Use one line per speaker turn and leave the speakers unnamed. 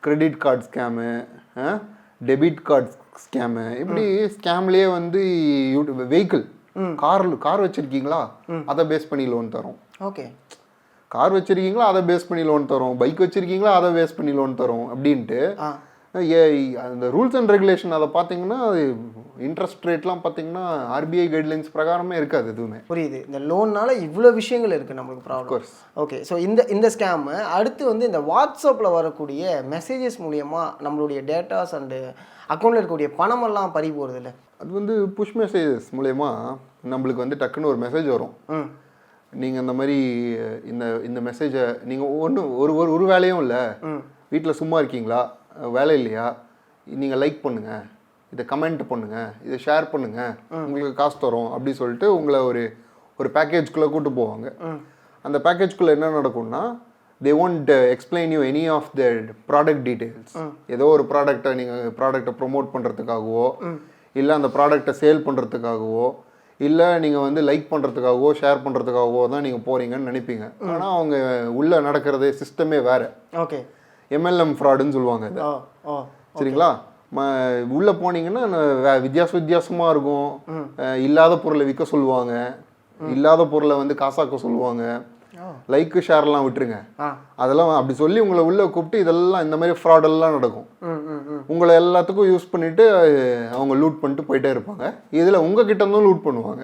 Credit card scam, debit card scam, இப்படி ஸ்கேம்லேயே வந்து vehicle car வச்சுருக்கீங்களா அதை பேஸ் பண்ணி லோன் தரோம்.
ஓகே.
கார் வச்சுருக்கீங்களா அதை பேஸ் பண்ணி லோன் தரோம், பைக் வச்சுருக்கீங்களா அதை பேஸ் பண்ணி லோன் தரோம் அப்படின்ட்டு. அந்த ரூல்ஸ் அண்ட் ரெகுலேஷன் அதை பார்த்தீங்கன்னா இன்ட்ரெஸ்ட் ரேட்லாம் பார்த்தீங்கன்னா ஆர்பிஐ கைட்லைன்ஸ் பிரகாரமே இருக்காது எதுவுமே.
புரியுது. இந்த லோன்னால இவ்வளோ விஷயங்கள் இருக்குது நம்மளுக்கு ப்ராப்ளம். ஓகே. ஸோ இந்த ஸ்கேமு அடுத்து வந்து இந்த வாட்ஸ்அப்பில் வரக்கூடிய மெசேஜஸ் மூலியமாக நம்மளுடைய டேட்டாஸ் அண்டு அக்கௌண்ட்டில் இருக்கக்கூடிய பணமெல்லாம் பறி போகிறது இல்லை.
அது வந்து புஷ் மெசேஜஸ் மூலயமா நம்மளுக்கு வந்து டக்குன்னு ஒரு மெசேஜ் வரும். நீங்கள் இந்த மாதிரி இந்த மெசேஜை நீங்கள் ஒரு வேலையும் இல்லை, வீட்டில் சும்மா இருக்கீங்களா, வேலை இல்லையா, நீங்கள் லைக் பண்ணுங்கள், இதை கமெண்ட் பண்ணுங்கள், இதை ஷேர் பண்ணுங்கள், உங்களுக்கு காசு தரும் அப்படி சொல்லிட்டு உங்களை ஒரு பேக்கேஜ்குள்ளே கூட்டு போவாங்க. அந்த பேக்கேஜ்குள்ளே என்ன நடக்கும்னா they won't explain you any of the product details. ஏதோ ஒரு ப்ராடக்ட்டை ப்ரொமோட் பண்ணுறதுக்காகவோ இல்லை அந்த ப்ராடக்டை சேல் பண்ணுறதுக்காகவோ இல்லை நீங்கள் வந்து லைக் பண்ணுறதுக்காகவோ ஷேர் பண்ணுறதுக்காகவோ தான் நீங்கள் போகிறீங்கன்னு நினைப்பீங்க. ஆனால் அவங்க உள்ளே நடக்கிறதே சிஸ்டமே வேறு.
ஓகே.
எம்எல்எம் ஃப்ராடுன்னு சொல்லுவாங்க இது. சரிங்களா? உள்ளே போனீங்கன்னா வித்தியாசமாக இருக்கும். இல்லாத பொருளை விற்க சொல்லுவாங்க, இல்லாத பொருளை வந்து காசாக்க சொல்லுவாங்க, லைக்கு ஷேர்லாம் விட்டுருங்க, அதெல்லாம் அப்படி சொல்லி உங்களை உள்ளே கூப்பிட்டு இதெல்லாம் இந்த மாதிரி ஃப்ராடெல்லாம் நடக்கும். உங்களை எல்லாத்துக்கும் யூஸ் பண்ணிவிட்டு அவங்க லூட் பண்ணிட்டு போயிட்டே இருப்பாங்க. இதில் உங்கள் கிட்ட இருந்தும் லூட் பண்ணுவாங்க.